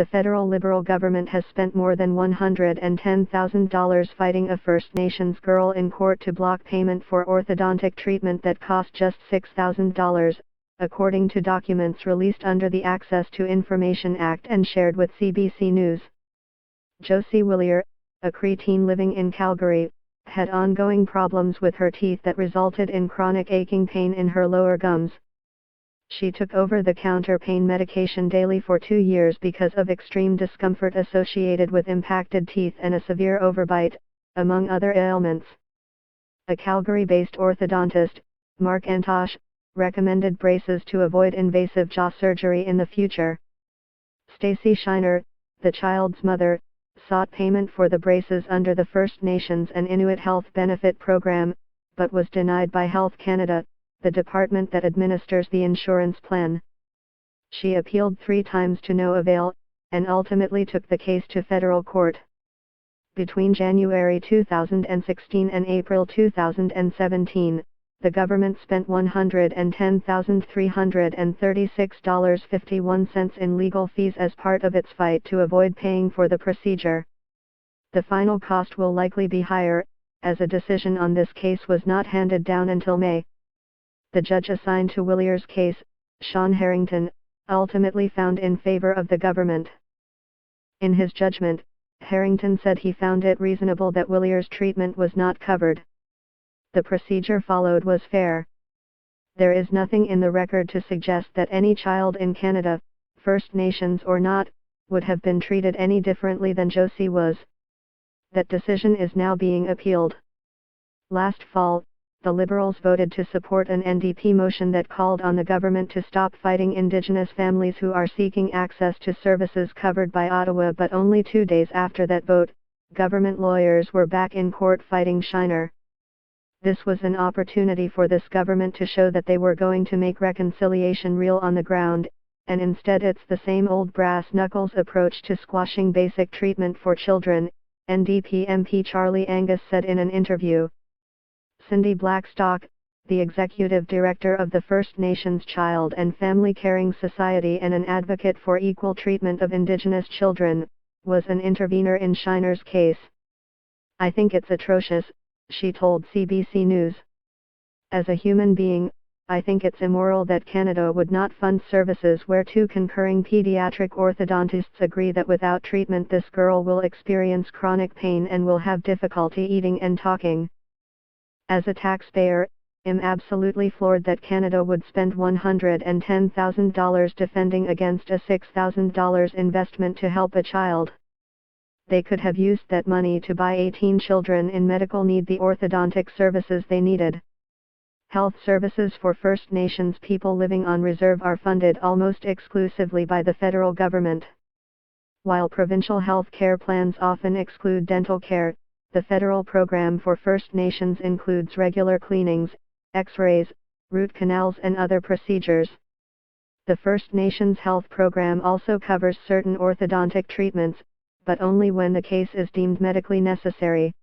the federal Liberal government has spent more than $110,000 fighting a First Nations girl in court to block payment for orthodontic treatment that cost just $6,000, according to documents released under the Access to Information Act and shared with CBC News. Josie Willier, a Cree teen living in Calgary, had ongoing problems with her teeth that resulted in chronic aching pain in her lower gums. She took over-the-counter pain medication daily for 2 years because of extreme discomfort associated with impacted teeth and a severe overbite, among other ailments. A Calgary-based orthodontist, Mark Antosh, recommended braces to avoid invasive jaw surgery in the future. Stacy Shiner, the child's mother, sought payment for the braces under the First Nations and Inuit Health Benefit Program, but was denied by Health Canada, the department that administers the insurance plan. She appealed 3 times to no avail, and ultimately took the case to federal court. Between January 2016 and April 2017, the government spent $110,336.51 in legal fees as part of its fight to avoid paying for the procedure. The final cost will likely be higher, as a decision on this case was not handed down until May. The judge assigned to Willier's case, Sean Harrington, ultimately found in favor of the government. In his judgment, Harrington said he found it reasonable that Willier's treatment was not covered. The procedure followed was fair. There is nothing in the record to suggest that any child in Canada, First Nations or not, would have been treated any differently than Josie was. That decision is now being appealed. Last fall, the Liberals voted to support an NDP motion that called on the government to stop fighting Indigenous families who are seeking access to services covered by Ottawa, but only 2 days after that vote, government lawyers were back in court fighting Shiner. This was an opportunity for this government to show that they were going to make reconciliation real on the ground, and instead it's the same old brass knuckles approach to squashing basic treatment for children, NDP MP Charlie Angus said in an interview. Cindy Blackstock, the executive director of the First Nations Child and Family Caring Society and an advocate for equal treatment of Indigenous children, was an intervener in Shiner's case. "I think it's atrocious," she told CBC News. "As a human being, I think it's immoral that Canada would not fund services where 2 concurring pediatric orthodontists agree that without treatment this girl will experience chronic pain and will have difficulty eating and talking. As a taxpayer, I'm absolutely floored that Canada would spend $110,000 defending against a $6,000 investment to help a child. They could have used that money to buy 18 children in medical need the orthodontic services they needed." Health services for First Nations people living on reserve are funded almost exclusively by the federal government. While provincial health care plans often exclude dental care, the federal program for First Nations includes regular cleanings, X-rays, root canals and other procedures. The First Nations health program also covers certain orthodontic treatments, but only when the case is deemed medically necessary.